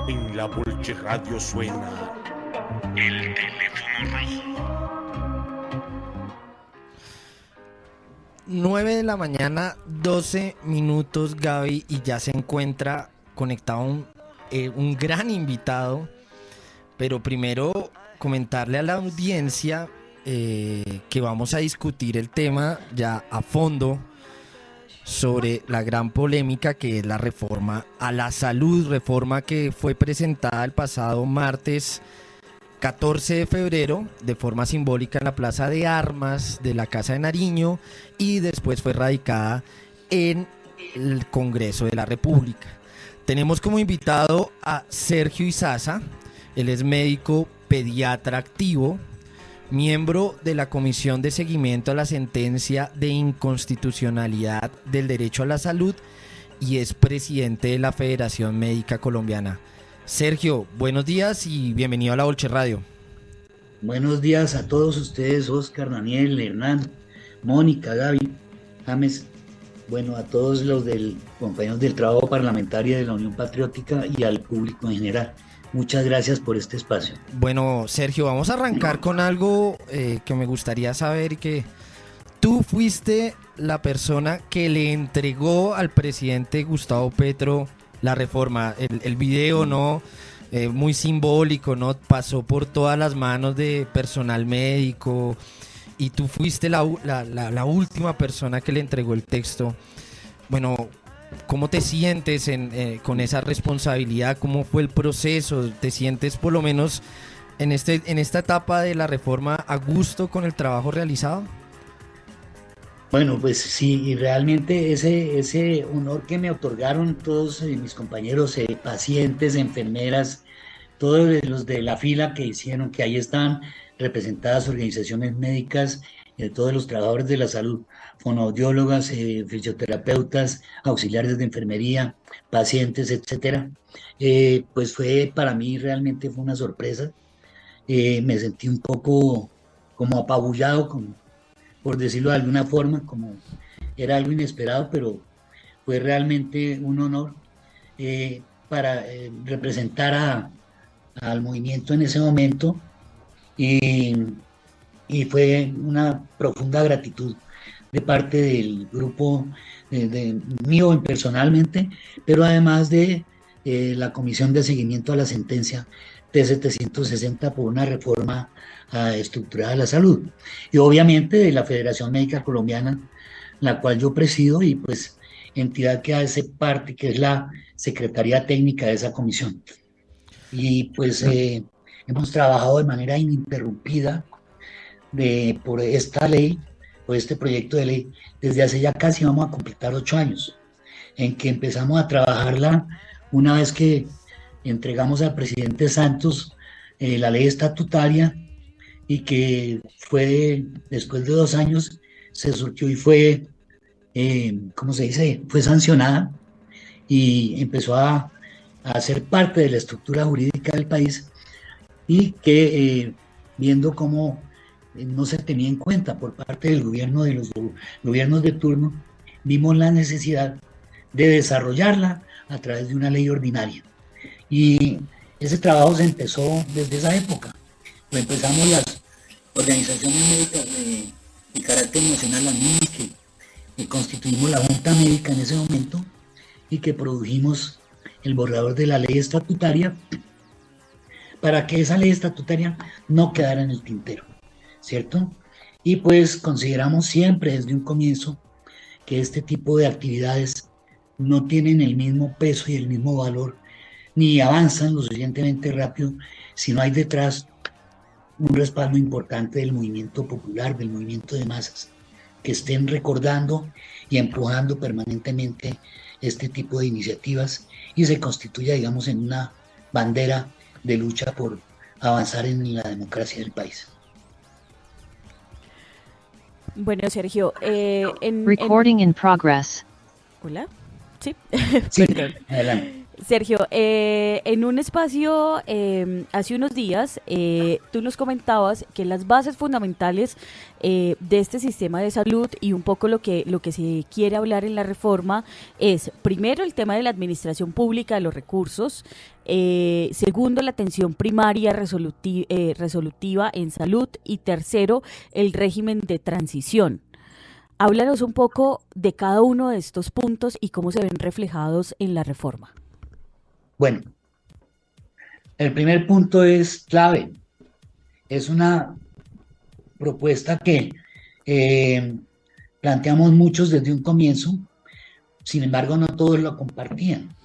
En la Bolche Radio suena el teléfono rojo. 9 de la mañana, 12 minutos, Gaby, y ya se encuentra conectado un gran invitado. Pero primero comentarle a la audiencia que vamos a discutir el tema ya a fondo sobre la gran polémica que es la reforma a la salud, reforma que fue presentada el pasado martes 14 de febrero de forma simbólica en la Plaza de Armas de la Casa de Nariño y después fue radicada en el Congreso de la República. Tenemos como invitado a Sergio Izaza. Él es médico pediatra activo, miembro de la Comisión de Seguimiento a la Sentencia de Inconstitucionalidad del Derecho a la Salud y es presidente de la Federación Médica Colombiana. Sergio, buenos días y bienvenido a La Bolche Radio. Buenos días a todos ustedes, Oscar, Daniel, Hernán, Mónica, Gaby, James, bueno, a todos los compañeros del trabajo parlamentario de la Unión Patriótica y al público en general. Muchas gracias por este espacio. Bueno, Sergio, vamos a arrancar con algo que me gustaría saber y que tú fuiste la persona que le entregó al presidente Gustavo Petro la reforma, el video, ¿no? Muy simbólico, ¿no? Pasó por todas las manos de personal médico y tú fuiste la última persona que le entregó el texto. Bueno, ¿cómo te sientes con esa responsabilidad? ¿Cómo fue el proceso? ¿Te sientes por lo menos en esta etapa de la reforma a gusto con el trabajo realizado? Bueno, pues sí, y realmente ese honor que me otorgaron todos mis compañeros, pacientes, enfermeras, todos los de la fila que hicieron, que ahí están representadas organizaciones médicas, todos los trabajadores de la salud, fonoaudiólogas, fisioterapeutas, auxiliares de enfermería, pacientes, etcétera. Pues para mí realmente fue una sorpresa. Me sentí un poco como apabullado, por decirlo de alguna forma, como era algo inesperado, pero fue realmente un honor para representar al movimiento en ese momento y fue una profunda gratitud de parte del grupo mío personalmente, pero además de la Comisión de Seguimiento a la Sentencia T760 por una reforma estructurada de la salud. Y obviamente de la Federación Médica Colombiana, la cual yo presido y pues entidad que hace parte, que es la Secretaría Técnica de esa comisión. Y pues hemos trabajado de manera ininterrumpida por esta ley, por este proyecto de ley, desde hace ya casi vamos a completar 8 años, en que empezamos a trabajarla una vez que entregamos al presidente Santos la ley estatutaria y que después de 2 años se surgió y fue, ¿cómo se dice? Fue sancionada y empezó a ser parte de la estructura jurídica del país y que viendo cómo no se tenía en cuenta por parte del gobierno, de los gobiernos de turno, vimos la necesidad de desarrollarla a través de una ley ordinaria. Y ese trabajo se empezó desde esa época. Lo empezamos las organizaciones médicas de carácter nacional, las mismas que constituimos la Junta Médica en ese momento y que produjimos el borrador de la ley estatutaria para que esa ley estatutaria no quedara en el tintero, ¿cierto? Y pues consideramos siempre desde un comienzo que este tipo de actividades no tienen el mismo peso y el mismo valor, ni avanzan lo suficientemente rápido si no hay detrás un respaldo importante del movimiento popular, del movimiento de masas, que estén recordando y empujando permanentemente este tipo de iniciativas y se constituya, digamos, en una bandera de lucha por avanzar en la democracia del país. Bueno, Sergio, Recording in progress. Hola. Sí, Sí, perdón. adelante. Sergio, en un espacio hace unos días, tú nos comentabas que las bases fundamentales de este sistema de salud y un poco lo que se quiere hablar en la reforma es, primero, el tema de la administración pública de los recursos, segundo, la atención primaria resolutiva en salud y tercero, el régimen de transición. Háblanos un poco de cada uno de estos puntos y cómo se ven reflejados en la reforma. Bueno, el primer punto es clave. Es una propuesta que planteamos muchos desde un comienzo, sin embargo no todos lo compartían.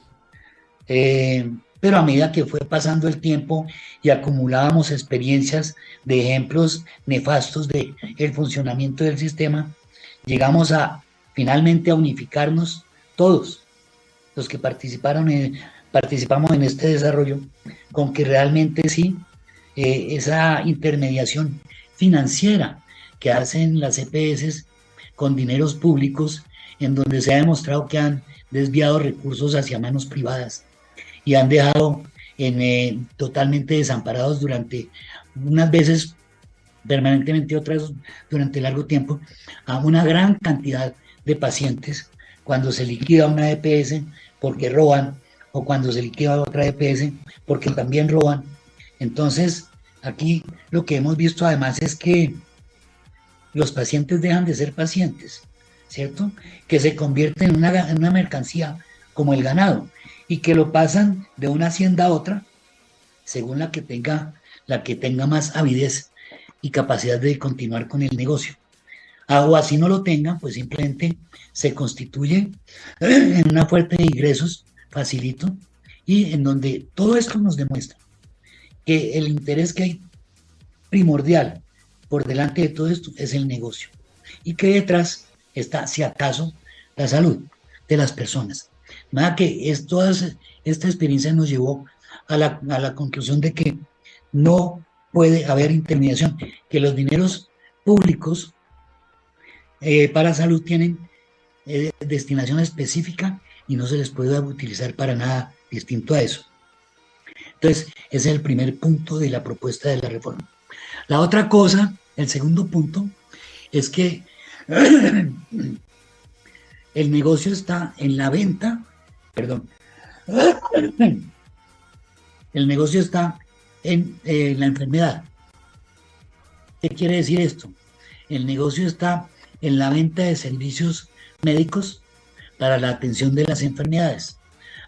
Pero a medida que fue pasando el tiempo y acumulábamos experiencias de ejemplos nefastos del funcionamiento del sistema, llegamos finalmente a unificarnos todos los que participamos en este desarrollo, con que realmente sí, esa intermediación financiera que hacen las EPS con dineros públicos, en donde se ha demostrado que han desviado recursos hacia manos privadas y han dejado totalmente desamparados durante unas veces permanentemente, otras durante largo tiempo, a una gran cantidad de pacientes cuando se liquida una EPS porque roban, o cuando se liquida otra EPS porque también roban. Entonces, aquí lo que hemos visto además es que los pacientes dejan de ser pacientes, ¿cierto? Que se convierten en una mercancía como el ganado y que lo pasan de una hacienda a otra según la que tenga más avidez y capacidad de continuar con el negocio. O así no lo tengan, pues simplemente se constituye en una fuente de ingresos facilito, y en donde todo esto nos demuestra que el interés que hay primordial por delante de todo esto es el negocio, y que detrás está, si acaso, la salud de las personas. Nada que toda esta experiencia nos llevó a la conclusión de que no puede haber intermediación, que los dineros públicos para salud tienen destinación específica y no se les puede utilizar para nada distinto a eso. Entonces, ese es el primer punto de la propuesta de la reforma. La otra cosa, el segundo punto, es que el negocio está en la venta, perdón, el negocio está en la enfermedad. ¿Qué quiere decir esto? El negocio está en la venta de servicios médicos para la atención de las enfermedades.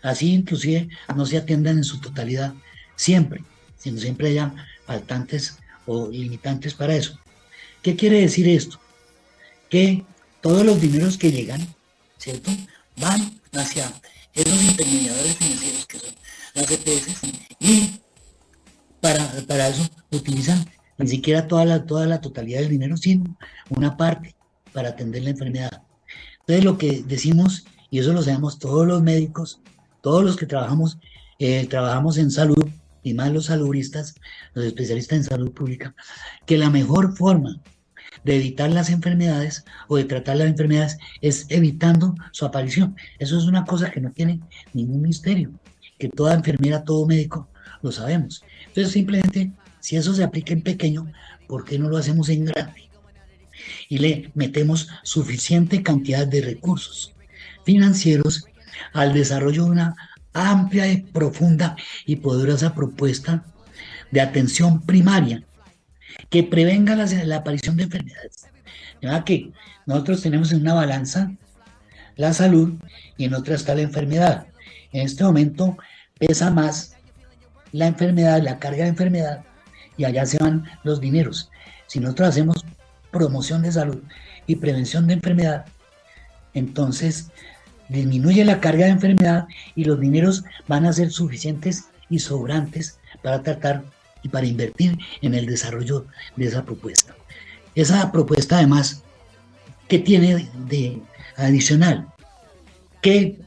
Así inclusive no se atiendan en su totalidad siempre, sino siempre haya faltantes o limitantes para eso. ¿Qué quiere decir esto? Que todos los dineros que llegan, ¿cierto?, van hacia esos intermediadores financieros que son las EPS, y para eso utilizan ni siquiera toda la totalidad del dinero, sino una parte para atender la enfermedad. Entonces lo que decimos, y eso lo sabemos todos los médicos, todos los que trabajamos en salud, y más los saludistas, los especialistas en salud pública, que la mejor forma de evitar las enfermedades o de tratar las enfermedades es evitando su aparición. Eso es una cosa que no tiene ningún misterio, que toda enfermera, todo médico lo sabemos. Entonces simplemente, si eso se aplica en pequeño, ¿por qué no lo hacemos en grande? Y le metemos suficiente cantidad de recursos financieros al desarrollo de una amplia y profunda y poderosa propuesta de atención primaria que prevenga la aparición de enfermedades. Ya que nosotros tenemos en una balanza la salud y en otra está la enfermedad. En este momento pesa más la enfermedad, la carga de enfermedad, y allá se van los dineros. Si nosotros hacemos promoción de salud y prevención de enfermedad, entonces disminuye la carga de enfermedad y los dineros van a ser suficientes y sobrantes para tratar y para invertir en el desarrollo de esa propuesta. Esa propuesta además, ¿qué tiene de adicional? Que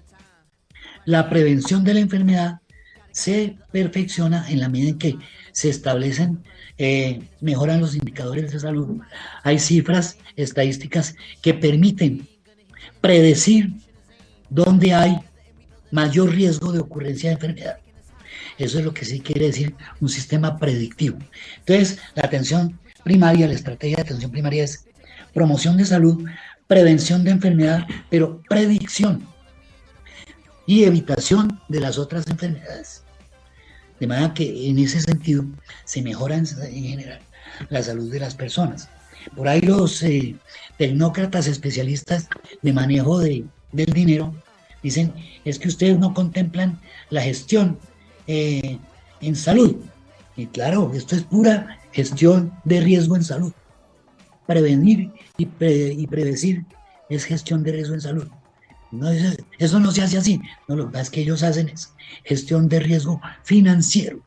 la prevención de la enfermedad se perfecciona en la medida en que se establecen, mejoran los indicadores de salud. Hay cifras estadísticas que permiten predecir dónde hay mayor riesgo de ocurrencia de enfermedad. Eso es lo que sí quiere decir un sistema predictivo. Entonces, la atención primaria, la estrategia de atención primaria es promoción de salud, prevención de enfermedad, pero predicción y evitación de las otras enfermedades. De manera que en ese sentido se mejora en general la salud de las personas. Por ahí los tecnócratas especialistas de manejo del dinero dicen, es que ustedes no contemplan la gestión en salud. Y claro, esto es pura gestión de riesgo en salud. Prevenir y predecir es gestión de riesgo en salud. No, eso no se hace así. No, lo que pasa es que ellos hacen es gestión de riesgo financiero.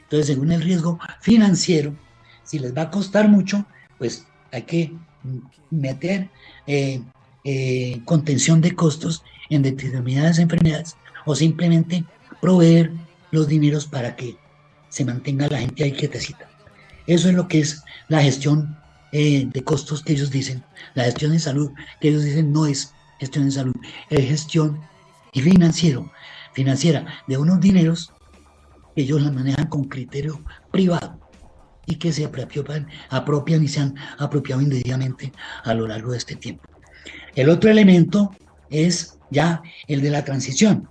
Entonces, según el riesgo financiero, si les va a costar mucho, pues hay que meter contención de costos en determinadas enfermedades o simplemente proveer los dineros para que se mantenga la gente ahí quietecita. Eso es lo que es la gestión de costos que ellos dicen. La gestión de salud que ellos dicen no es gestión de salud, es gestión financiera de unos dineros que ellos la manejan con criterio privado y que se apropian y se han apropiado indebidamente a lo largo de este tiempo. El otro elemento es ya el de la transición.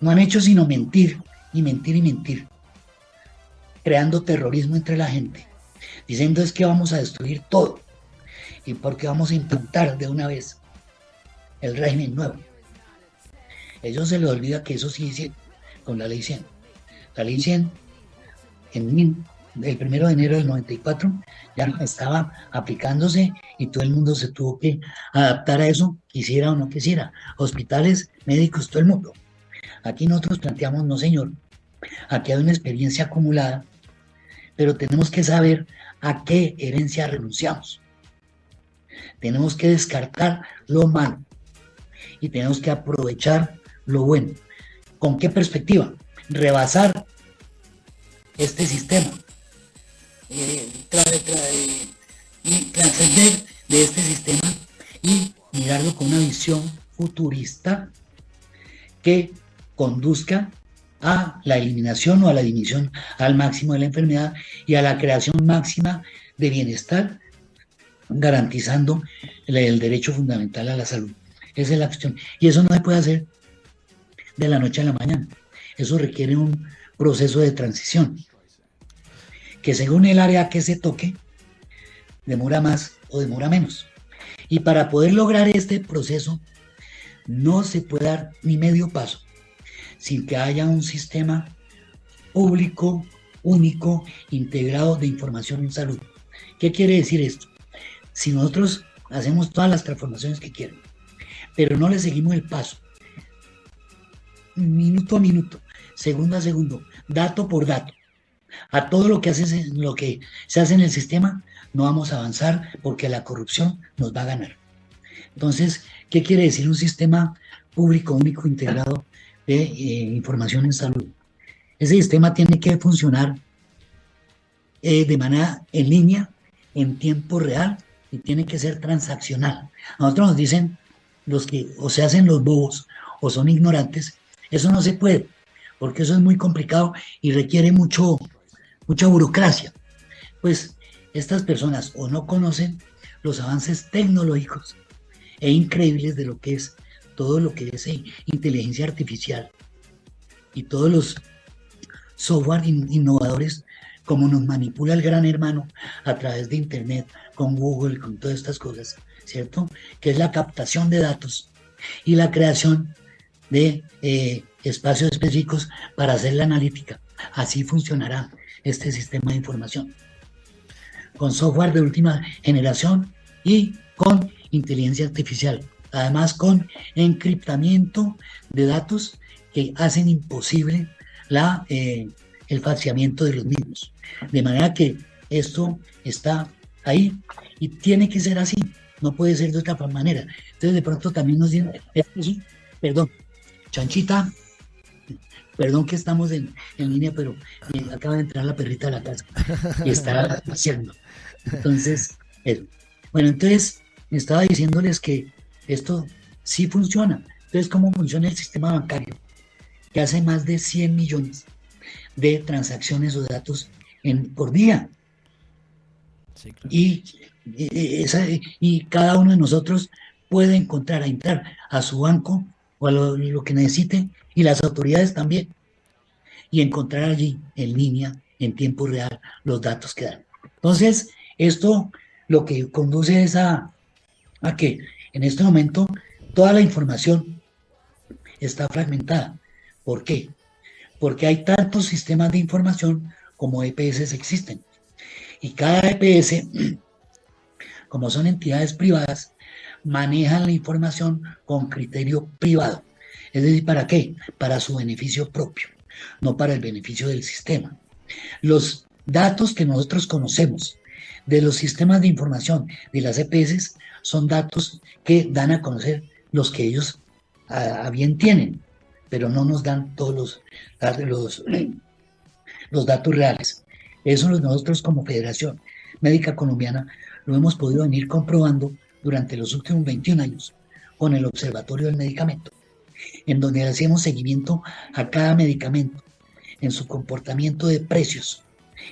No han hecho sino mentir y mentir y mentir, creando terrorismo entre la gente, diciendo es que vamos a destruir todo y porque vamos a implantar de una vez el régimen nuevo. Ellos se les olvida que eso sí hicieron con la ley 100. La ley 100 el 1 de enero del 94 ya estaba aplicándose y todo el mundo se tuvo que adaptar a eso, quisiera o no quisiera. Hospitales, médicos, todo el mundo. Aquí nosotros planteamos, no señor, aquí hay una experiencia acumulada, pero tenemos que saber a qué herencia renunciamos. Tenemos que descartar lo malo y tenemos que aprovechar lo bueno. ¿Con qué perspectiva? Rebasar este sistema y trascender de este sistema y mirarlo con una visión futurista que conduzca a la eliminación o a la disminución al máximo de la enfermedad y a la creación máxima de bienestar, garantizando el derecho fundamental a la salud. Esa es la cuestión. Y eso no se puede hacer de la noche a la mañana. Eso requiere un proceso de transición que según el área que se toque, demora más o demora menos. Y para poder lograr este proceso, no se puede dar ni medio paso sin que haya un sistema público, único, integrado de información en salud. ¿Qué quiere decir esto? Si nosotros hacemos todas las transformaciones que quieren, pero no le seguimos el paso, minuto a minuto, segundo a segundo, dato por dato, a todo lo que se hace en el sistema, no vamos a avanzar porque la corrupción nos va a ganar. Entonces, ¿qué quiere decir un sistema público, único, integrado de información en salud? Ese sistema tiene que funcionar de manera en línea, en tiempo real, y tiene que ser transaccional. A nosotros nos dicen los que o se hacen los bobos o son ignorantes, eso no se puede, porque eso es muy complicado y requiere mucha burocracia. Pues estas personas o no conocen los avances tecnológicos e increíbles de lo que es todo lo que es inteligencia artificial y todos los software innovadores, como nos manipula el gran hermano a través de internet, con Google, con todas estas cosas, ¿cierto? Que es la captación de datos y la creación de espacios específicos para hacer la analítica. Así funcionará este sistema de información, con software de última generación y con inteligencia artificial, además con encriptamiento de datos que hacen imposible el falseamiento de los mismos. De manera que esto está ahí y tiene que ser así, no puede ser de otra manera. Entonces de pronto también nos dicen, perdón, Chanchita, perdón que estamos en línea, pero acaba de entrar la perrita de la casa y está haciendo. Entonces, bueno, entonces estaba diciéndoles que esto sí funciona, Entonces, ¿cómo funciona el sistema bancario? Que hace más de 100 millones de transacciones o datos por día. Sí, claro. Y cada uno de nosotros puede entrar a su banco o a lo que necesite, y las autoridades también, y encontrar allí en línea, en tiempo real, los datos que dan. Entonces, esto lo que conduce es a que en este momento toda la información está fragmentada. ¿Por qué? Porque hay tantos sistemas de información como EPS existen. Y cada EPS, como son entidades privadas, manejan la información con criterio privado. Es decir, ¿para qué? Para su beneficio propio, no para el beneficio del sistema. Los datos que nosotros conocemos de los sistemas de información de las EPS son datos que dan a conocer los que ellos a bien tienen, pero no nos dan todos los datos reales. Eso nosotros como Federación Médica Colombiana lo hemos podido venir comprobando durante los últimos 21 años con el Observatorio del Medicamento, en donde hacemos seguimiento a cada medicamento, en su comportamiento de precios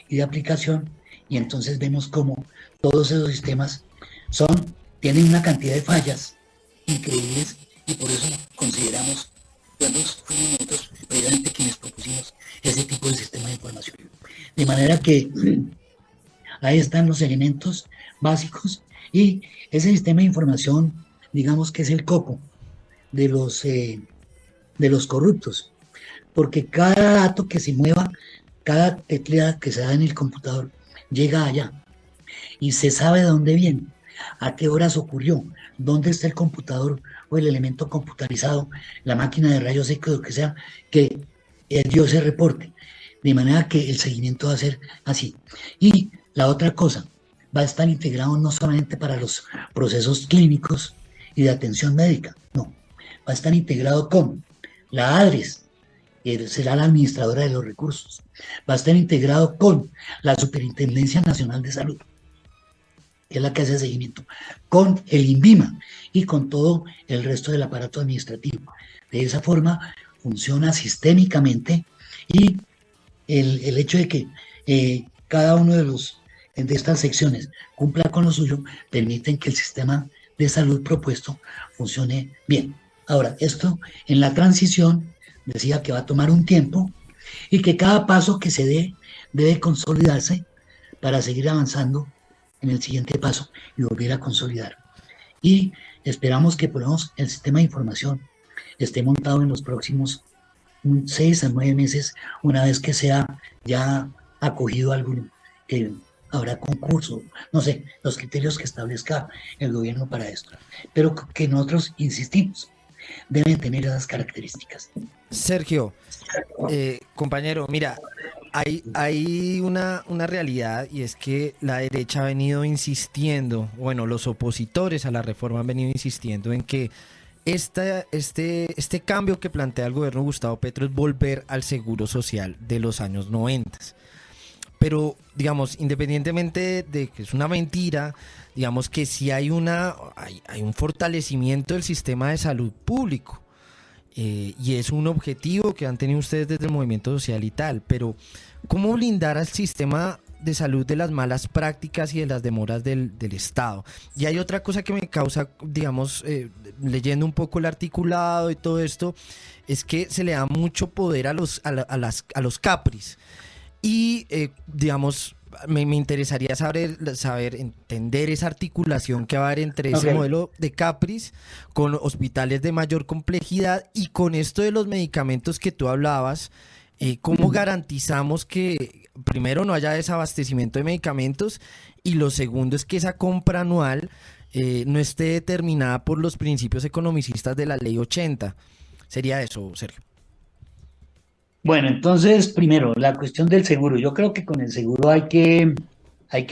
y de aplicación, y entonces vemos cómo todos esos sistemas tienen una cantidad de fallas increíbles, y por eso consideramos, fuimos nosotros precisamente quienes propusimos ese tipo de sistema de información. De manera que ahí están los elementos básicos, y ese sistema de información, digamos que es el coco de los corruptos, porque cada dato que se mueva, cada tecla que se da en el computador, llega allá, y se sabe de dónde viene, a qué horas ocurrió, dónde está el computador o el elemento computarizado, la máquina de rayos X o lo que sea, que dio ese reporte. De manera que el seguimiento va a ser así. Y la otra cosa, va a estar integrado no solamente para los procesos clínicos y de atención médica, no, va a estar integrado con la ADRES, que será la administradora de los recursos, va a estar integrado con la Superintendencia Nacional de Salud, que es la que hace seguimiento, con el INVIMA y con todo el resto del aparato administrativo. De esa forma funciona sistémicamente, y el hecho de que cada uno de estas secciones cumpla con lo suyo permiten que el sistema de salud propuesto funcione bien. Ahora, esto en la transición decía que va a tomar un tiempo, y que cada paso que se dé debe consolidarse para seguir avanzando en el siguiente paso y volver a consolidar. Y esperamos que por lo menos el sistema de información esté montado en los próximos 6 a 9 meses, una vez que sea ya acogido alguno, que habrá concurso, no sé, los criterios que establezca el gobierno para esto, pero que nosotros insistimos, deben tener esas características. Sergio, compañero, mira, hay una realidad, y es que la derecha ha venido insistiendo, bueno, los opositores a la reforma han venido insistiendo en que este cambio que plantea el gobierno de Gustavo Petro es volver al seguro social de los años 90. Pero, digamos, independientemente de que es una mentira, digamos que sí hay un fortalecimiento del sistema de salud público. Y es un objetivo que han tenido ustedes desde el movimiento social y tal, pero ¿cómo blindar al sistema de salud de las malas prácticas y de las demoras del Estado? Y hay otra cosa que me causa, digamos, leyendo un poco el articulado y todo esto, es que se le da mucho poder a los CAPRIs. Y, digamos, me interesaría saber, entender esa articulación que va a haber entre ese modelo de CAPRIs con hospitales de mayor complejidad y con esto de los medicamentos que tú hablabas. ¿Cómo garantizamos que, primero, no haya desabastecimiento de medicamentos, y lo segundo es que esa compra anual no esté determinada por los principios economicistas de la Ley 80? Sería eso, Sergio. Bueno, entonces, primero, la cuestión del seguro. Yo creo que con el seguro hay que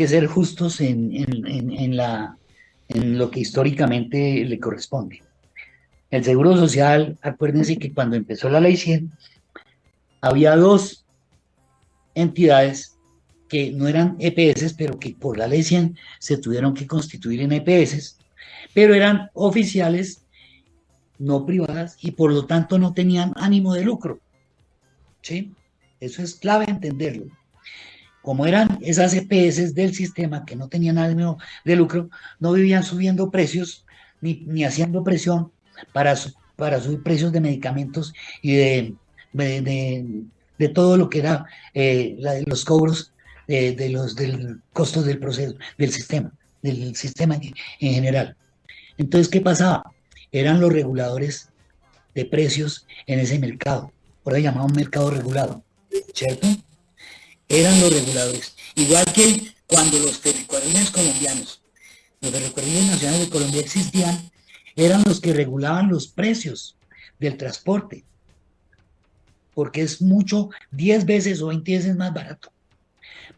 ser justos en lo que históricamente le corresponde. El seguro social, acuérdense que cuando empezó la Ley 100, había 2 entidades que no eran EPS, pero que por la Ley 100 se tuvieron que constituir en EPS, pero eran oficiales no privadas, y por lo tanto no tenían ánimo de lucro. ¿Sí? Eso es clave entenderlo. Como eran esas EPS del sistema que no tenían ánimo de lucro, no vivían subiendo precios ni haciendo presión para subir precios de medicamentos y de todo lo que era los cobros del costo del proceso, del sistema en general. Entonces, ¿qué pasaba? Eran los reguladores de precios en ese mercado, por ahí llamado un mercado regulado, ¿cierto? Eran los reguladores. Igual que cuando los ferrocarriles colombianos, los ferrocarriles nacionales de Colombia existían, eran los que regulaban los precios del transporte, porque es mucho, 10 veces o 20 veces más barato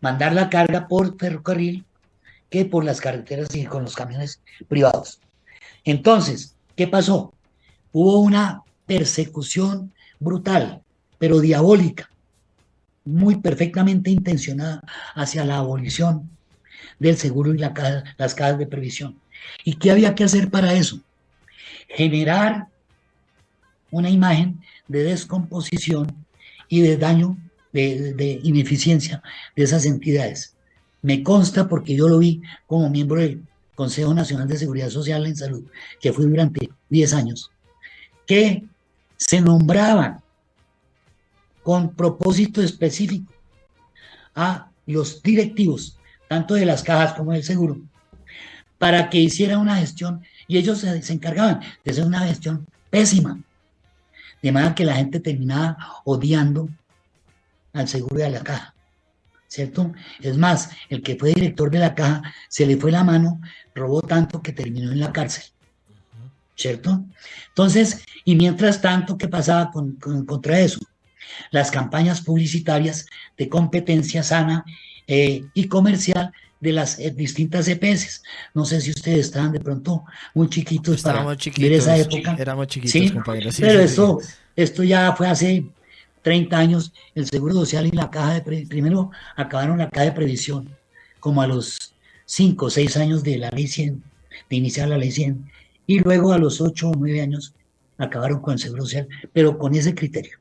mandar la carga por ferrocarril que por las carreteras y con los camiones privados. Entonces, ¿qué pasó? Hubo una persecución brutal, pero diabólica, muy perfectamente intencionada hacia la abolición del seguro y las cajas de previsión. ¿Y qué había que hacer para eso? Generar una imagen de descomposición y de daño, de ineficiencia de esas entidades. Me consta porque yo lo vi como miembro del Consejo Nacional de Seguridad Social en Salud, que fui durante 10 años, que se nombraban con propósito específico a los directivos, tanto de las cajas como del seguro, para que hiciera una gestión, y ellos se encargaban de hacer una gestión pésima, de manera que la gente terminaba odiando al seguro y a la caja, ¿cierto? Es más, el que fue director de la caja se le fue la mano, robó tanto que terminó en la cárcel, ¿cierto? Entonces, y mientras tanto, ¿qué pasaba contra eso? Las campañas publicitarias de competencia sana y comercial de las distintas EPS. No sé si ustedes estaban de pronto muy chiquitos para ver esa época. Éramos chiquitos, ¿sí? compañeros. Sí, pero sí. esto ya fue hace 30 años. El Seguro Social y la caja primero acabaron la caja de previsión, como a los 5 o 6 años de la ley 100, de iniciar la ley 100, y luego a los 8 o 9 años acabaron con el Seguro Social, pero con ese criterio.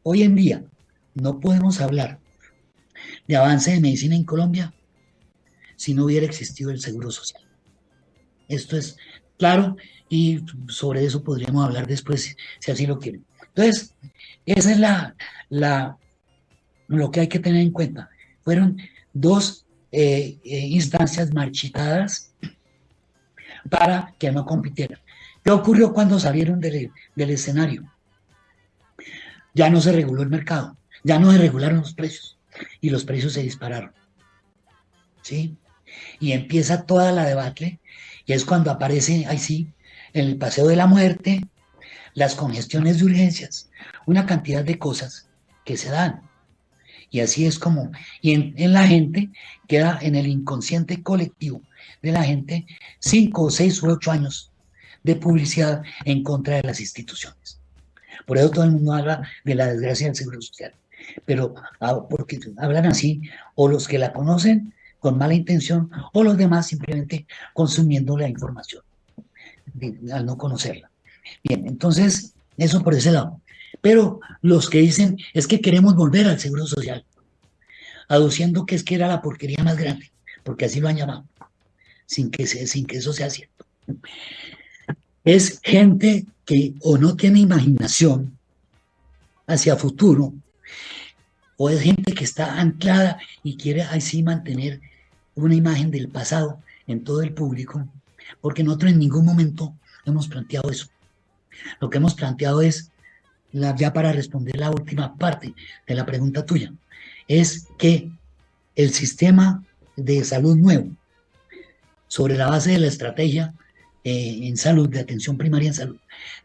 Hoy en día no podemos hablar de avance de medicina en Colombia si no hubiera existido el Seguro Social. Esto es claro y sobre eso podríamos hablar después si así lo quieren. Entonces, esa es lo que hay que tener en cuenta. Fueron dos instancias marchitadas para que no compitieran. ¿Qué ocurrió cuando salieron del escenario? Ya no se reguló el mercado, ya no se regularon los precios y los precios se dispararon, ¿sí? Y empieza toda la debacle y es cuando aparece, ahí sí, en el Paseo de la Muerte, las congestiones de urgencias, una cantidad de cosas que se dan. Y así es como, y en la gente queda en el inconsciente colectivo de la gente 5 o 6 u 8 años de publicidad en contra de las instituciones. Por eso todo el mundo habla de la desgracia del Seguro Social, pero porque hablan así, o los que la conocen con mala intención, o los demás simplemente consumiendo la información, al no conocerla. Bien, entonces, eso por ese lado. Pero los que dicen, es que queremos volver al Seguro Social, aduciendo que es que era la porquería más grande, porque así lo han llamado, sin que eso sea cierto. Es gente que o no tiene imaginación hacia futuro, o es gente que está anclada y quiere así mantener una imagen del pasado en todo el público, porque nosotros en ningún momento hemos planteado eso. Lo que hemos planteado es, ya para responder la última parte de la pregunta tuya, es que el sistema de salud nuevo, sobre la base de la estrategia en salud, de atención primaria en salud,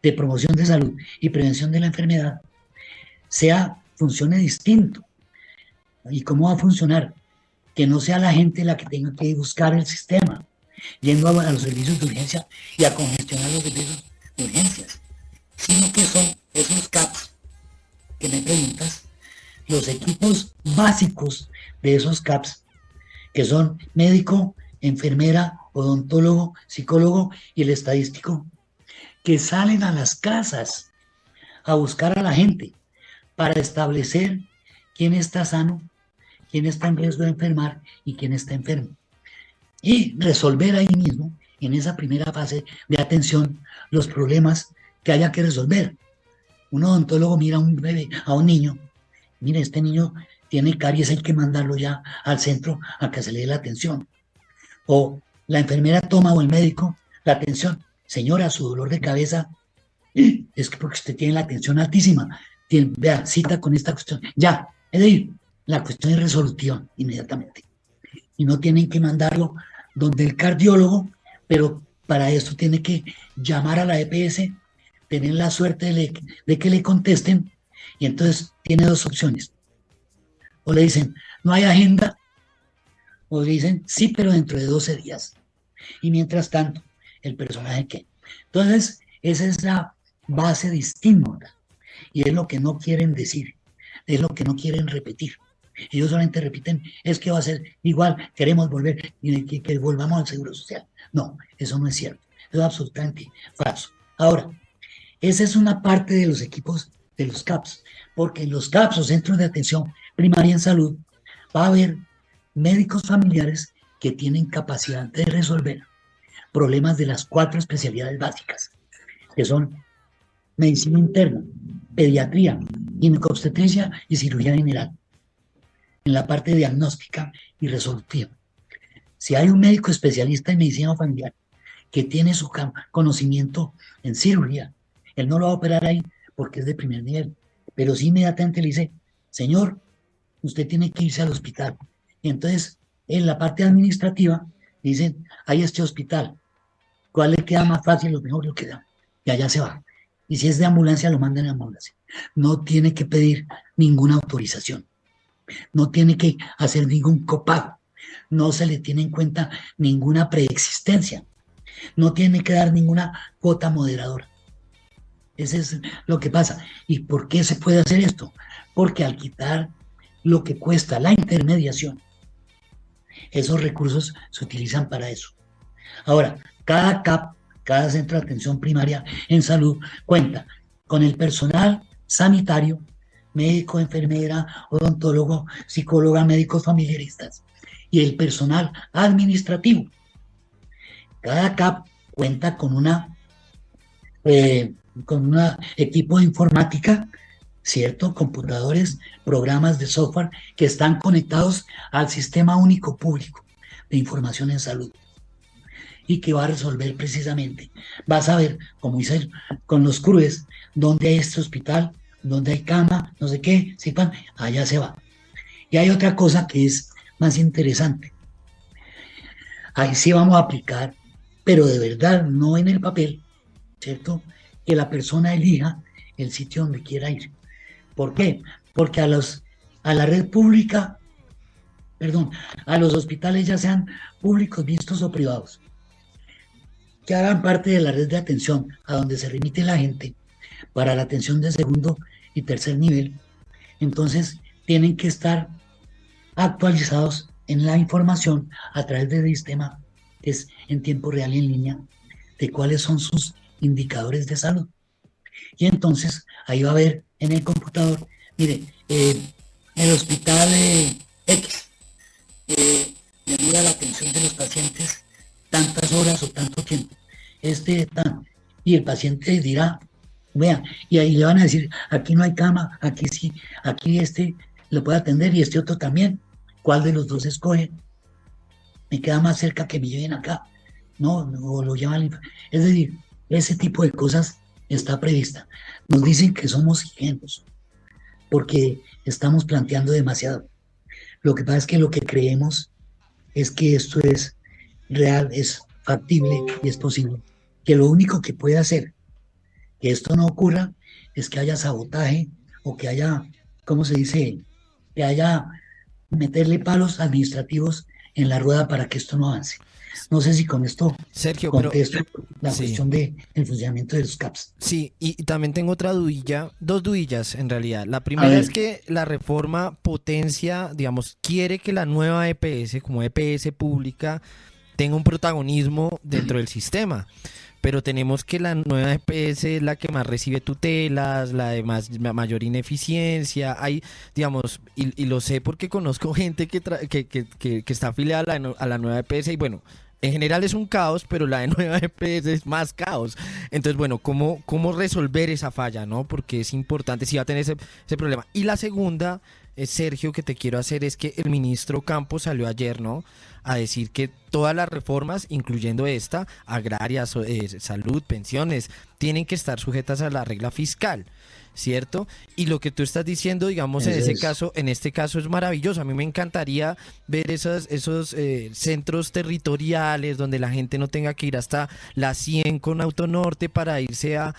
de promoción de salud y prevención de la enfermedad, funcione distinto. ¿Y cómo va a funcionar? Que no sea la gente la que tenga que buscar el sistema, yendo a los servicios de urgencia y a congestionar los servicios de urgencias, sino que son esos CAPS que me preguntas, los equipos básicos de esos CAPS, que son médico, enfermera, odontólogo, psicólogo y el estadístico, que salen a las casas a buscar a la gente para establecer quién está sano, quién está en riesgo de enfermar y quién está enfermo. Y resolver ahí mismo, en esa primera fase de atención, los problemas que haya que resolver. Un odontólogo mira a un bebé, a un niño, mire, este niño tiene caries, hay que mandarlo ya al centro a que se le dé la atención. O la enfermera toma, o el médico, la atención. Señora, su dolor de cabeza es que porque usted tiene la tensión altísima. Vea, cita con esta cuestión. Ya, es decir, la cuestión es resolutiva inmediatamente. Y no tienen que mandarlo donde el cardiólogo, pero para esto tiene que llamar a la EPS, tener la suerte de que le contesten, y entonces tiene dos opciones. O le dicen, no hay agenda, o le dicen, sí, pero dentro de 12 días. Y mientras tanto, el personaje ¿qué? Entonces, esa es la base de estímulo, y es lo que no quieren decir, es lo que no quieren repetir. Ellos solamente repiten, es que va a ser igual, queremos volver, y que volvamos al seguro social. No, eso no es cierto, es absolutamente falso. Ahora, esa es una parte de los equipos de los CAPS, porque en los CAPS o Centros de Atención Primaria en Salud va a haber médicos familiares que tienen capacidad de resolver problemas de las 4 especialidades básicas, que son medicina interna, pediatría, ginecobstetricia y cirugía general, en la parte diagnóstica y resolutiva. Si hay un médico especialista en medicina familiar que tiene su conocimiento en cirugía, él no lo va a operar ahí porque es de primer nivel, pero sí inmediatamente le dice, señor, usted tiene que irse al hospital. Y entonces, en la parte administrativa, dicen, hay este hospital, ¿cuál le queda más fácil? Lo mejor lo queda. Y allá se va. Y si es de ambulancia, lo mandan a ambulancia. No tiene que pedir ninguna autorización. No tiene que hacer ningún copago. No se le tiene en cuenta ninguna preexistencia. No tiene que dar ninguna cuota moderadora. Eso es lo que pasa. ¿Y por qué se puede hacer esto? Porque al quitar lo que cuesta la intermediación, esos recursos se utilizan para eso. Ahora, cada CAP, cada centro de atención primaria en salud, cuenta con el personal sanitario, médico, enfermera, odontólogo, psicóloga, médicos familiaristas, y el personal administrativo. Cada CAP cuenta con un equipo de informática, ¿cierto? Computadores, programas de software que están conectados al Sistema Único Público de Información en Salud y que va a resolver precisamente. Vas a ver, como dice con los CRUES, dónde hay este hospital, dónde hay cama, no sé qué, sepan, allá se va. Y hay otra cosa que es más interesante. Ahí sí vamos a aplicar, pero de verdad, no en el papel, ¿cierto? Que la persona elija el sitio donde quiera ir. ¿Por qué? Porque a la red pública, a los hospitales, ya sean públicos, mixtos o privados, que hagan parte de la red de atención a donde se remite la gente para la atención de segundo y tercer nivel, entonces tienen que estar actualizados en la información a través del sistema que es en tiempo real y en línea de cuáles son sus indicadores de salud. Y entonces ahí va a ver en el computador, mire, el hospital X demora la atención de los pacientes tantas horas o tanto tiempo, y el paciente dirá, vea, y ahí le van a decir, aquí no hay cama, aquí sí, aquí lo puede atender y este otro también, ¿cuál de los dos escoge? Me queda más cerca que me lleven acá, no, o lo llevan, es decir, ese tipo de cosas está prevista. Nos dicen que somos ingenuos, porque estamos planteando demasiado. Lo que pasa es que lo que creemos es que esto es real, es factible y es posible. Que lo único que puede hacer que esto no ocurra es que haya sabotaje o que haya, ¿cómo se dice? Que haya meterle palos administrativos en la rueda para que esto no avance. No sé si con esto Sergio, contesto la sí. cuestión del funcionamiento de los CAPS. Sí, y también tengo otra dudilla, dos dudillas en realidad. La primera es que la reforma potencia, digamos, quiere que la nueva EPS, como EPS pública, tenga un protagonismo dentro del sistema. pero tenemos que la nueva EPS es la que más recibe tutelas, la de mayor ineficiencia, hay, digamos, y lo sé porque conozco gente que está afiliada a la nueva EPS y bueno, en general es un caos, pero la de nueva EPS es más caos. Entonces, bueno, ¿cómo resolver esa falla, no? Porque es importante, si va a tener ese problema. Y la segunda, Sergio, que te quiero hacer es que el ministro Campos salió ayer, ¿no? A decir que todas las reformas, incluyendo esta, agrarias, salud, pensiones, tienen que estar sujetas a la regla fiscal, ¿cierto? Y lo que tú estás diciendo, digamos, en este caso es maravilloso. A mí me encantaría ver esos centros territoriales donde la gente no tenga que ir hasta la 100 con Autonorte para irse a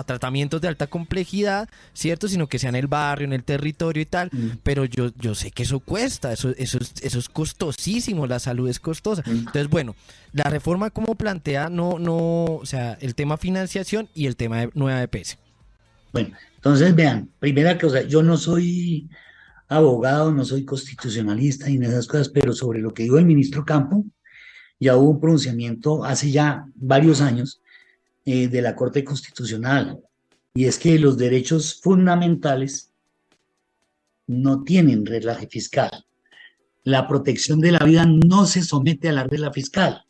tratamientos de alta complejidad, ¿cierto? Sino que sea en el barrio, en el territorio y tal, pero yo sé que eso cuesta, eso es costosísimo, la salud es costosa. Entonces, bueno, la reforma como plantea, o sea, el tema financiación y el tema de nueva EPS. Bueno, entonces vean, primera cosa, yo no soy abogado, no soy constitucionalista y en esas cosas, pero sobre lo que dijo el ministro Campo, ya hubo un pronunciamiento hace ya varios años de la Corte Constitucional, y es que los derechos fundamentales no tienen regla fiscal. La protección de la vida no se somete a la regla fiscal.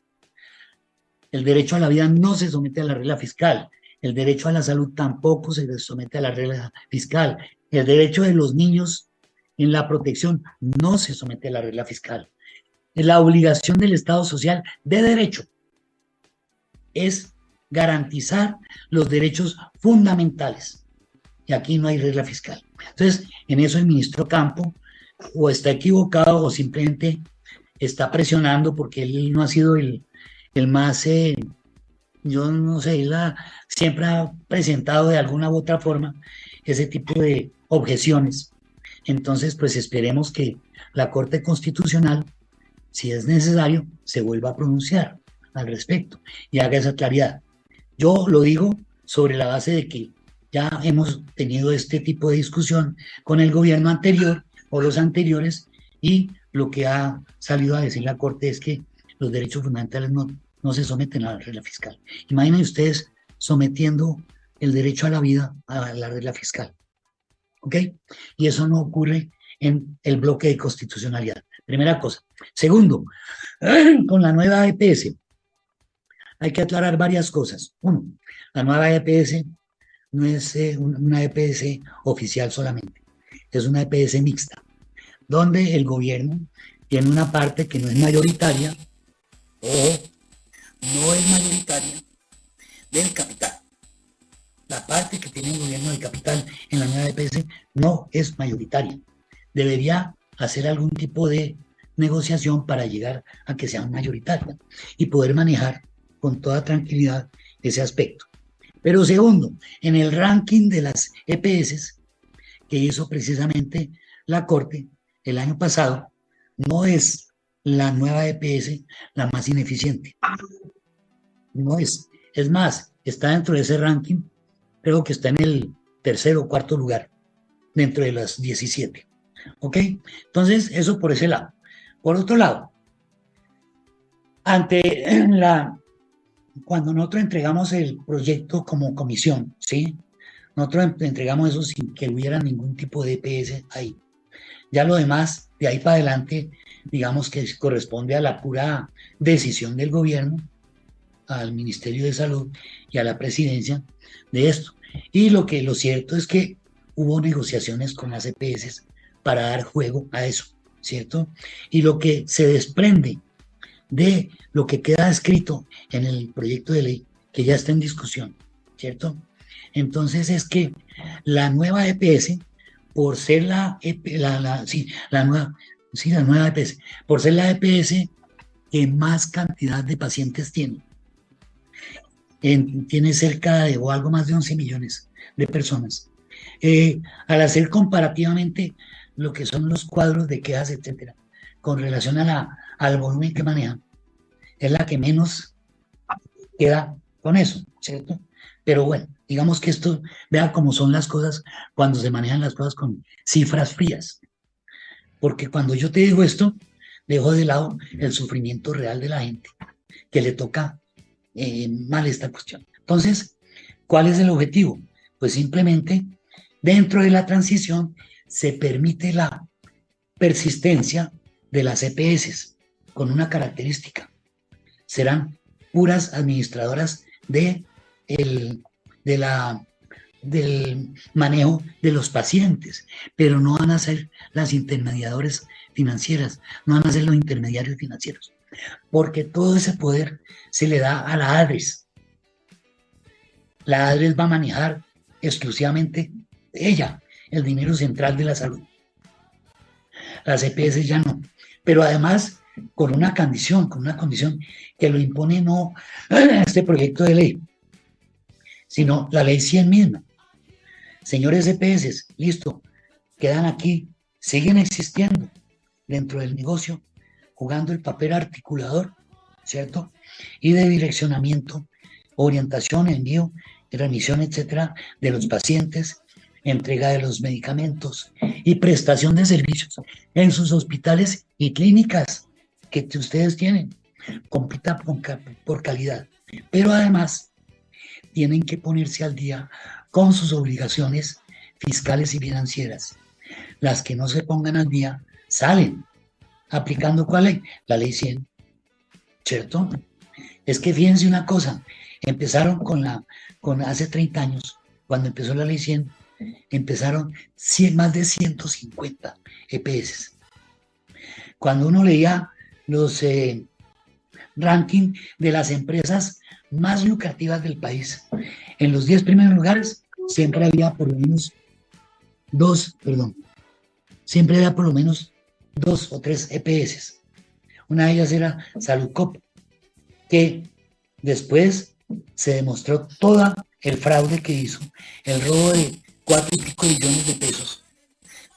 El derecho a la vida no se somete a la regla fiscal. El derecho a la salud tampoco se somete a la regla fiscal. El derecho de los niños en la protección no se somete a la regla fiscal. La obligación del Estado social de derecho es garantizar los derechos fundamentales. Y aquí no hay regla fiscal. Entonces, en eso el ministro Campo o está equivocado o simplemente está presionando porque él no ha sido el más, yo no sé, él siempre ha presentado de alguna u otra forma ese tipo de objeciones. Entonces, pues esperemos que la Corte Constitucional, si es necesario, se vuelva a pronunciar al respecto y haga esa claridad. Yo lo digo sobre la base de que ya hemos tenido este tipo de discusión con el gobierno anterior o los anteriores, y lo que ha salido a decir la Corte es que los derechos fundamentales no se someten a la regla fiscal. Imaginen ustedes sometiendo el derecho a la vida a la regla fiscal, ¿ok? Y eso no ocurre en el bloque de constitucionalidad. Primera cosa. Segundo, con la nueva EPS hay que aclarar varias cosas. Uno, la nueva EPS no es una EPS oficial solamente, es una EPS mixta, donde el gobierno tiene una parte que no es mayoritaria o no es mayoritaria del capital. La parte que tiene el gobierno del capital en la nueva EPS no es mayoritaria. Debería hacer algún tipo de negociación para llegar a que sea mayoritaria y poder manejar con toda tranquilidad ese aspecto. Pero segundo, en el ranking de las EPS que hizo precisamente la Corte el año pasado, no es la nueva EPS la más ineficiente. No es. Es más, está dentro de ese ranking, creo que está en el tercer o cuarto lugar, dentro de las 17. ¿Ok? Entonces, eso por ese lado. Por otro lado, cuando nosotros entregamos el proyecto como comisión, ¿sí? Nosotros entregamos eso sin que hubiera ningún tipo de EPS ahí. Ya lo demás, de ahí para adelante, digamos que corresponde a la pura decisión del gobierno, al Ministerio de Salud y a la presidencia de esto. Y lo cierto es que hubo negociaciones con las EPS para dar juego a eso, ¿cierto? Y lo que se desprende de lo que queda escrito en el proyecto de ley, que ya está en discusión, ¿cierto? Entonces es que la nueva EPS, por ser la nueva EPS, por ser la EPS que más cantidad de pacientes tiene, tiene cerca de o algo más de 11 millones de personas. Al hacer comparativamente lo que son los cuadros de quejas, etcétera, con relación al volumen que manejan, es la que menos queda con eso, ¿cierto? Pero bueno, digamos que esto, vea cómo son las cosas cuando se manejan las cosas con cifras frías. Porque cuando yo te digo esto, dejo de lado el sufrimiento real de la gente que le toca mal esta cuestión. Entonces, ¿cuál es el objetivo? Pues simplemente dentro de la transición se permite la persistencia de las EPS con una característica. Serán puras administradoras del manejo de los pacientes, pero no van a ser las intermediadoras financieras, no van a ser los intermediarios financieros, porque todo ese poder se le da a la ADRES. La ADRES va a manejar exclusivamente ella, el dinero central de la salud. Las EPS ya no, pero además con una condición que lo impone no este proyecto de ley, sino la ley 100 misma. Señores EPS, listo, quedan aquí, siguen existiendo dentro del negocio, jugando el papel articulador, ¿cierto? Y de direccionamiento, orientación, envío, remisión, etcétera, de los pacientes, entrega de los medicamentos y prestación de servicios en sus hospitales y clínicas que ustedes tienen. Compita por calidad. Pero además tienen que ponerse al día con sus obligaciones fiscales y financieras. Las que no se pongan al día salen. ¿Aplicando cuál ley? La ley 100. ¿Cierto? Es que fíjense una cosa. Empezaron con hace 30 años, cuando empezó la ley 100, empezaron más de 150 EPS. Cuando uno leía los ranking de las empresas más lucrativas del país, en los 10 primeros lugares siempre había por lo menos dos o tres EPS. Una de ellas era Saludcop, que después se demostró todo el fraude que hizo, el robo de 4 y pico billones de pesos.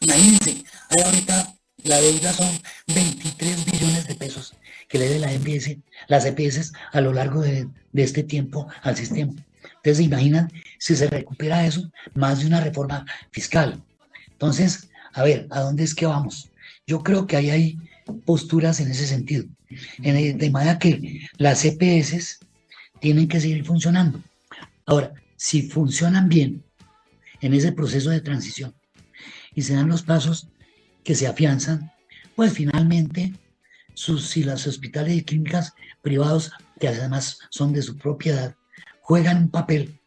Imagínense, ahorita la deuda son 23 billones de pesos que le dé las EPS a lo largo de este tiempo al sistema. Entonces, ¿se imaginan si se recupera eso? Más de una reforma fiscal. Entonces, a ver, ¿a dónde es que vamos? Yo creo que hay posturas en ese sentido, de manera que las EPS tienen que seguir funcionando. Ahora, si funcionan bien en ese proceso de transición y se dan los pasos que se afianzan, pues finalmente si los hospitales y clínicas privados, que además son de su propiedad, juegan un papel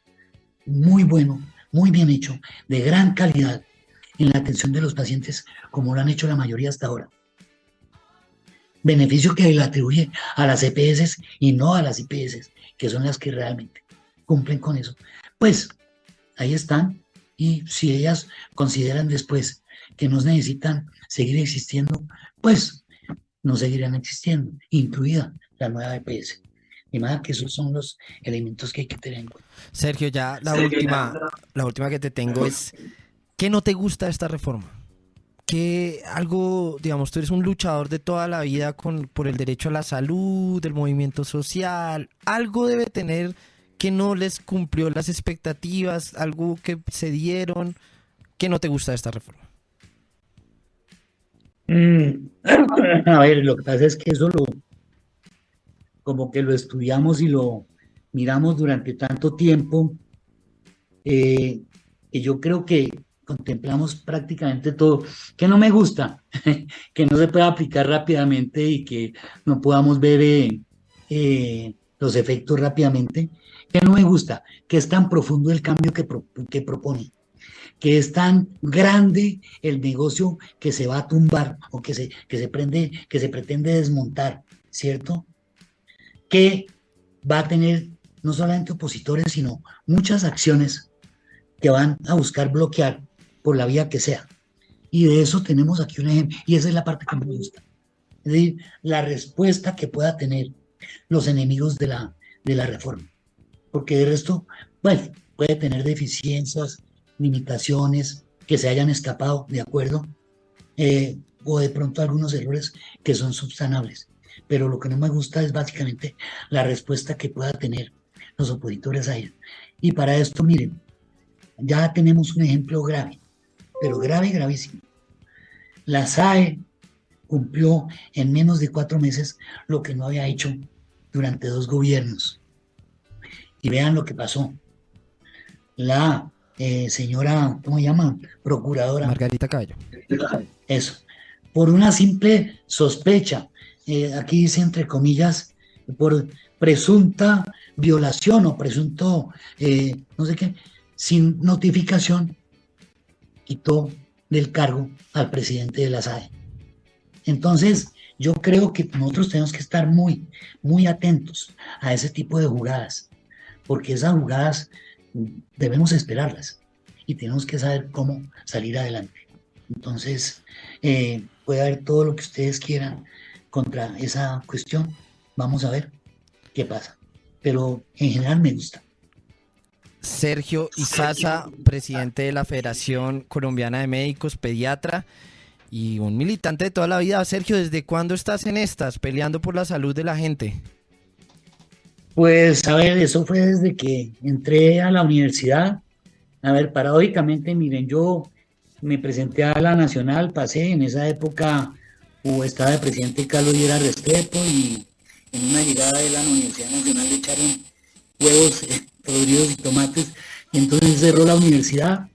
muy bueno, muy bien hecho, de gran calidad en la atención de los pacientes, como lo han hecho la mayoría hasta ahora. Beneficio que le atribuye a las EPS y no a las IPS, que son las que realmente cumplen con eso. Pues ahí están, y si ellas consideran después que no necesitan seguir existiendo, pues no seguirán existiendo, incluida la nueva EPS. De manera que esos son los elementos que hay que tener en cuenta. Sergio, ya la última que te tengo es, ¿qué no te gusta de esta reforma? Que algo, digamos, tú eres un luchador de toda la vida por el derecho a la salud, del movimiento social, algo debe tener que no les cumplió las expectativas, algo que se dieron, ¿qué no te gusta de esta reforma? A ver, lo que pasa es que eso como que lo estudiamos y lo miramos durante tanto tiempo, que yo creo que contemplamos prácticamente todo. Que no me gusta, que no se pueda aplicar rápidamente y que no podamos ver los efectos rápidamente. Que no me gusta, que es tan profundo el cambio que propone, que es tan grande el negocio que se va a tumbar o que se pretende desmontar, ¿cierto? Que va a tener no solamente opositores, sino muchas acciones que van a buscar bloquear por la vía que sea. Y de eso tenemos aquí un ejemplo, y esa es la parte que me gusta. Es decir, la respuesta que pueda tener los enemigos de la reforma. Porque de resto, bueno, puede tener deficiencias, limitaciones que se hayan escapado, ¿de acuerdo? O de pronto algunos errores que son subsanables. Pero lo que no me gusta es básicamente la respuesta que pueda tener los opositores a ella. Y para esto, miren, ya tenemos un ejemplo grave, pero grave, gravísimo. La SAE cumplió en menos de 4 meses lo que no había hecho durante 2 gobiernos. Y vean lo que pasó. La señora, ¿cómo se llama? Procuradora. Margarita Cabello. Eso. Por una simple sospecha, aquí dice entre comillas, por presunta violación o presunto, no sé qué, sin notificación, quitó del cargo al presidente de la SAE. Entonces, yo creo que nosotros tenemos que estar muy, muy atentos a ese tipo de jugadas, porque esas jugadas debemos esperarlas y tenemos que saber cómo salir adelante. Entonces, puede haber todo lo que ustedes quieran contra esa cuestión. Vamos a ver qué pasa. Pero en general me gusta. Sergio Izaza, presidente de la Federación Colombiana de Médicos, pediatra y un militante de toda la vida. Sergio, ¿desde cuándo estás en estas, peleando por la salud de la gente? Pues, a ver, eso fue desde que entré a la universidad. A ver, paradójicamente, miren, yo me presenté a la Nacional, pasé, en esa época estaba de presidente Carlos Lleras Restrepo y en una llegada de la Universidad Nacional le echaron huevos podridos y tomates, y entonces cerró la universidad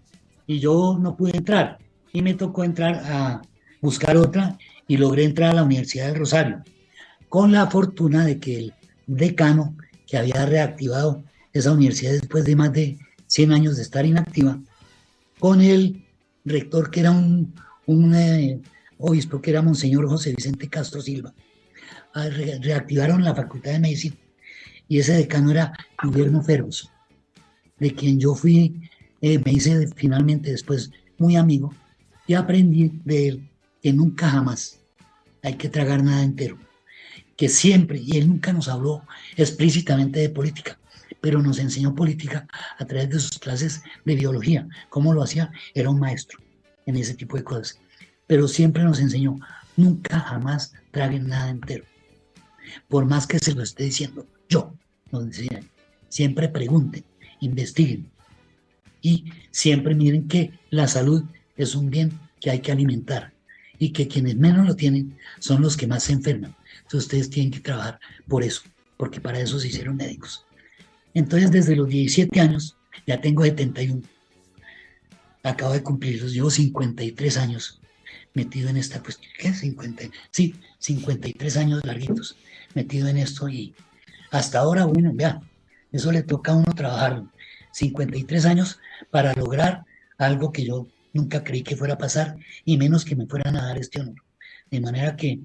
y yo no pude entrar y me tocó entrar a buscar otra y logré entrar a la Universidad del Rosario, con la fortuna de que el decano que había reactivado esa universidad después de más de 100 años de estar inactiva, con el rector que era un obispo que era Monseñor José Vicente Castro Silva, reactivaron la Facultad de Medicina y ese decano era Guillermo Ferros, de quien yo fui, me hice finalmente después muy amigo y aprendí de él que nunca jamás hay que tragar nada entero, que siempre, y él nunca nos habló explícitamente de política, pero nos enseñó política a través de sus clases de biología. ¿Cómo lo hacía? Era un maestro en ese tipo de cosas, pero siempre nos enseñó, nunca jamás traguen nada entero, por más que se lo esté diciendo yo, nos decía, siempre pregunten, investiguen y siempre miren que la salud es un bien que hay que alimentar y que quienes menos lo tienen son los que más se enferman. Entonces ustedes tienen que trabajar por eso, porque para eso se hicieron médicos. Entonces desde los 17 años, ya tengo 71, acabo de cumplirlos, llevo 53 años metido en esta cuestión. ¿Qué? 50, sí, 53 años larguitos metido en esto y hasta ahora, bueno, vean, eso le toca a uno trabajar 53 años para lograr algo que yo nunca creí que fuera a pasar y menos que me fueran a dar este honor. De manera que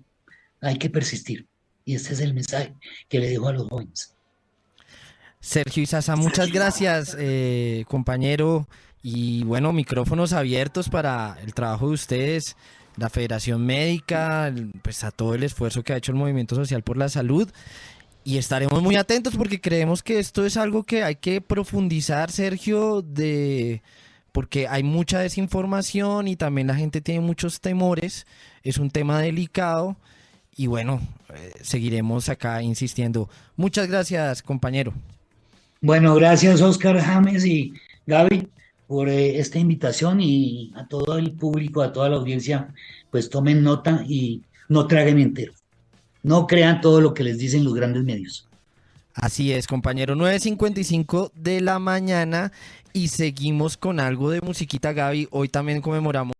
hay que persistir y este es el mensaje que le dejo a los jóvenes. Sergio Izaza, muchas gracias, compañero. Y bueno, micrófonos abiertos para el trabajo de ustedes, la Federación Médica, pues a todo el esfuerzo que ha hecho el Movimiento Social por la Salud. Y estaremos muy atentos porque creemos que esto es algo que hay que profundizar, Sergio, porque hay mucha desinformación y también la gente tiene muchos temores. Es un tema delicado y bueno, seguiremos acá insistiendo. Muchas gracias, compañero. Bueno, gracias Oscar James y Gaby por esta invitación y a todo el público, a toda la audiencia, pues tomen nota y no traguen entero. No crean todo lo que les dicen los grandes medios. Así es, compañero, 9:55 de la mañana y seguimos con algo de musiquita, Gaby. Hoy también conmemoramos